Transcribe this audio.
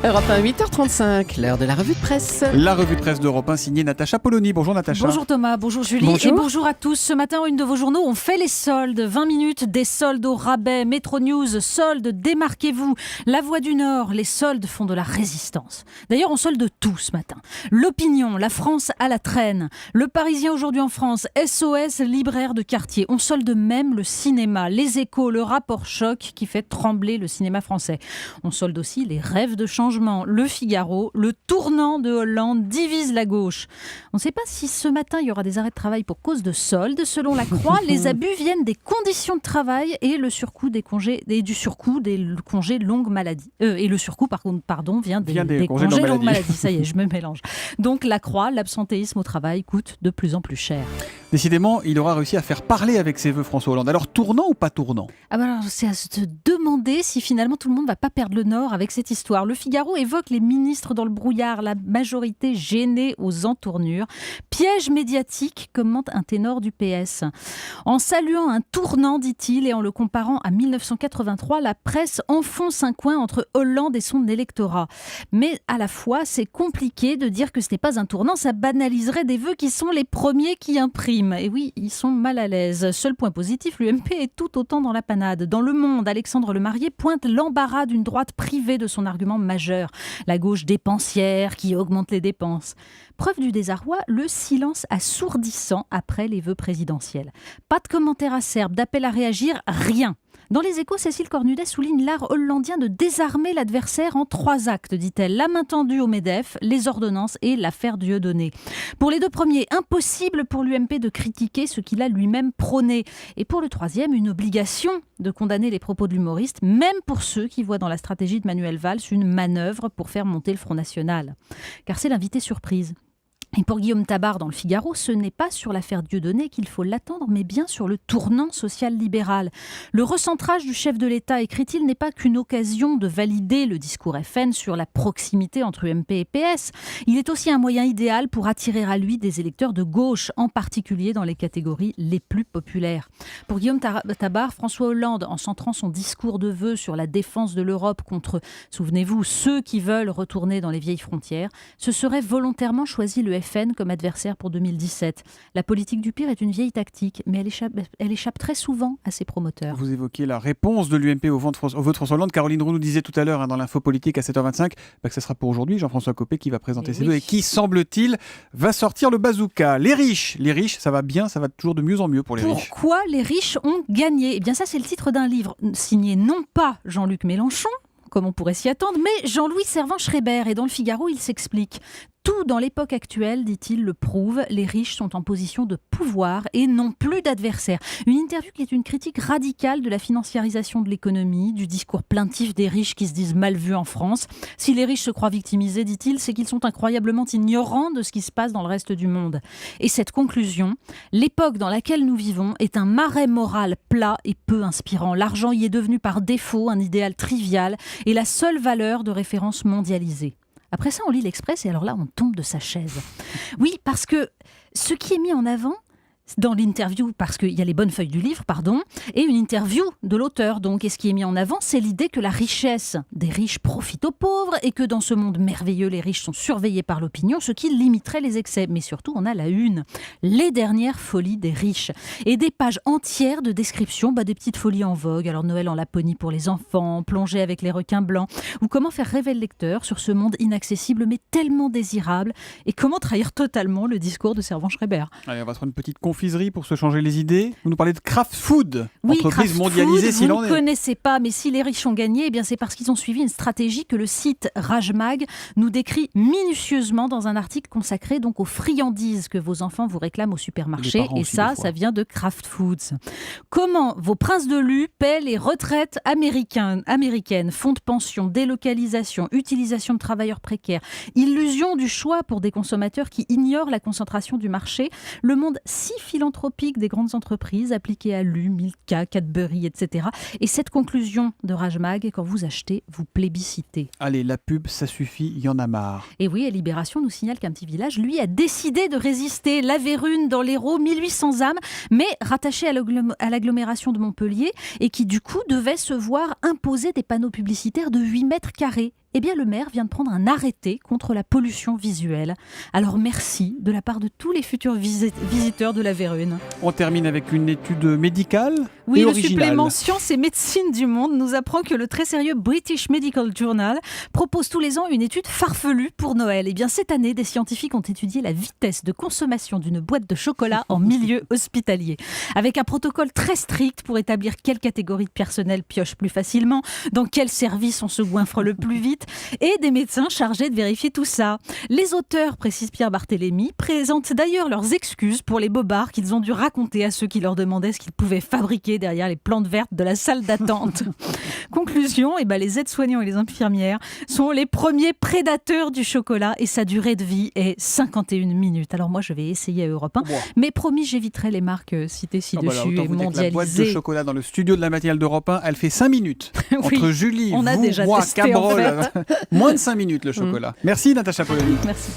Europe 1, 8h35, l'heure de la revue de presse. La revue de presse d'Europe 1 signée Natacha Polony. Bonjour Natacha. Bonjour Thomas, bonjour Julie Bonjour. et bonjour à tous. Ce matin, une de vos journaux, on fait les soldes. 20 minutes, des soldes au rabais. Métro News, soldes, démarquez-vous. La Voix du Nord, les soldes font de la résistance. D'ailleurs, on solde tout ce matin. L'Opinion, la France à la traîne. Le Parisien aujourd'hui en France, SOS, libraire de quartier. On solde même le cinéma. Les Échos, le rapport choc qui fait trembler le cinéma français. On solde aussi les rêves de changement. Le Figaro, le tournant de Hollande divise la gauche. On ne sait pas si ce matin il y aura des arrêts de travail pour cause de soldes. Selon la Croix, les abus viennent des conditions de travail et le surcoût des congés et du surcoût des congés longue maladie. Et le surcoût vient des congés longue maladie. Ça y est, je me mélange. Donc la Croix, l'absentéisme au travail coûte de plus en plus cher. Décidément, il aura réussi à faire parler avec ses vœux François Hollande. Alors tournant ou pas tournant ? Alors, c'est à se demander si finalement tout le monde ne va pas perdre le nord avec cette histoire. Le Figaro évoque les ministres dans le brouillard, la majorité gênée aux entournures. Piège médiatique, commente un ténor du PS. En saluant un tournant, dit-il, et en le comparant à 1983, la presse enfonce un coin entre Hollande et son électorat. Mais à la fois, c'est compliqué de dire que ce n'est pas un tournant, ça banaliserait des vœux qui sont les premiers qui impriment. Et oui, ils sont mal à l'aise. Seul point positif, l'UMP est tout autant dans la panade. Dans Le Monde, Alexandre Lemarié pointe l'embarras d'une droite privée de son argument majeur. La gauche dépensière qui augmente les dépenses. Preuve du désarroi, le silence assourdissant après les vœux présidentiels. Pas de commentaires acerbes, d'appel à réagir, rien. Dans Les Échos, Cécile Cornudet souligne l'art hollandien de désarmer l'adversaire en 3 actes, dit-elle. La main tendue au MEDEF, les ordonnances et l'affaire Dieudonné. Pour les 2 premiers, impossible pour l'UMP de critiquer ce qu'il a lui-même prôné. Et pour le 3e, une obligation de condamner les propos de l'humoriste, même pour ceux qui voient dans la stratégie de Manuel Valls une manœuvre pour faire monter le Front National. Car c'est l'invité surprise. Et pour Guillaume Tabar dans Le Figaro, ce n'est pas sur l'affaire Dieudonné qu'il faut l'attendre, mais bien sur le tournant social-libéral. Le recentrage du chef de l'État, écrit-il, n'est pas qu'une occasion de valider le discours FN sur la proximité entre UMP et PS. Il est aussi un moyen idéal pour attirer à lui des électeurs de gauche, en particulier dans les catégories les plus populaires. Pour Guillaume Tabar, François Hollande, en centrant son discours de vœux sur la défense de l'Europe contre, souvenez-vous, ceux qui veulent retourner dans les vieilles frontières, se serait volontairement choisi le FN comme adversaire pour 2017. La politique du pire est une vieille tactique, mais elle échappe très souvent à ses promoteurs. Vous évoquez la réponse de l'UMP au vote de François Hollande. Caroline Roux nous disait tout à l'heure dans l'info politique à 7h25 que ce sera pour aujourd'hui Jean-François Copé qui va présenter ses vœux et qui, semble-t-il, va sortir le bazooka. Les riches, ça va bien, ça va toujours de mieux en mieux pour les riches. Pourquoi les riches ont gagné ? Eh bien ça, c'est le titre d'un livre signé non pas Jean-Luc Mélenchon, comme on pourrait s'y attendre, mais Jean-Louis Servan-Schreiber. Et dans Le Figaro, il s'explique. Tout dans l'époque actuelle, dit-il, le prouve, les riches sont en position de pouvoir et non plus d'adversaires. Une interview qui est une critique radicale de la financiarisation de l'économie, du discours plaintif des riches qui se disent mal vus en France. Si les riches se croient victimisés, dit-il, c'est qu'ils sont incroyablement ignorants de ce qui se passe dans le reste du monde. Et cette conclusion, l'époque dans laquelle nous vivons est un marais moral plat et peu inspirant. L'argent y est devenu par défaut un idéal trivial et la seule valeur de référence mondialisée. Après ça, on lit l'Express et alors là, on tombe de sa chaise. Oui, parce que ce qui est mis en avant dans l'interview, parce qu'il y a les bonnes feuilles du livre, et une interview de l'auteur. Donc, et ce qui est mis en avant, c'est l'idée que la richesse des riches profite aux pauvres et que dans ce monde merveilleux, les riches sont surveillés par l'opinion, ce qui limiterait les excès. Mais surtout, on a la une, les dernières folies des riches. Et des pages entières de description des petites folies en vogue. Alors, Noël en Laponie pour les enfants, plonger avec les requins blancs, ou comment faire rêver le lecteur sur ce monde inaccessible mais tellement désirable, et comment trahir totalement le discours de Servan-Schreiber. Allez, on va se prendre une petite confiserie pour se changer les idées. Vous nous parlez de Kraft Food, entreprise Kraft mondialisée Food, s'il en est. Vous ne connaissez pas, mais si les riches ont gagné, eh bien c'est parce qu'ils ont suivi une stratégie que le site Rajmag nous décrit minutieusement dans un article consacré donc aux friandises que vos enfants vous réclament au supermarché. Et ça vient de Kraft Foods. Comment vos princes de lu paient les retraites américaines, fonds de pension, délocalisation, utilisation de travailleurs précaires, illusion du choix pour des consommateurs qui ignorent la concentration du marché, le monde si philanthropique des grandes entreprises appliquées à Lu, Milka, Cadbury, etc. Et cette conclusion de Rajmag, quand vous achetez, vous plébiscitez. Allez, la pub, ça suffit, il y en a marre. Et oui, et Libération nous signale qu'un petit village, lui, a décidé de résister. La Vérune dans l'Hérault, 1800 âmes, mais rattaché à l'agglomération de Montpellier, et qui du coup devait se voir imposer des panneaux publicitaires de 8 mètres carrés. Eh bien, le maire vient de prendre un arrêté contre la pollution visuelle. Alors merci de la part de tous les futurs visiteurs de la Vérune. On termine avec une étude médicale Oui, et le originale. supplément Sciences et Médecine du Monde nous apprend que le très sérieux British Medical Journal propose tous les ans une étude farfelue pour Noël. Eh bien, cette année, des scientifiques ont étudié la vitesse de consommation d'une boîte de chocolat en milieu hospitalier. Avec un protocole très strict pour établir quelle catégorie de personnel pioche plus facilement, dans quel service on se goinfre le plus vite, et des médecins chargés de vérifier tout ça. Les auteurs, précise Pierre Barthélémy, présentent d'ailleurs leurs excuses pour les bobards qu'ils ont dû raconter à ceux qui leur demandaient ce qu'ils pouvaient fabriquer derrière les plantes vertes de la salle d'attente. Conclusion, les aides-soignants et les infirmières sont les premiers prédateurs du chocolat et sa durée de vie est 51 minutes. Alors moi, je vais essayer à Europe 1, mais promis, j'éviterai les marques citées ci-dessus et mondialisées. La boîte de chocolat dans le studio de la matinale d'Europe 1, elle fait 5 minutes. Oui, Entre Julie, on a vous, déjà moi, testé, Cabrol, en fait. moins de 5 minutes le chocolat. Merci Natacha Polony. Merci.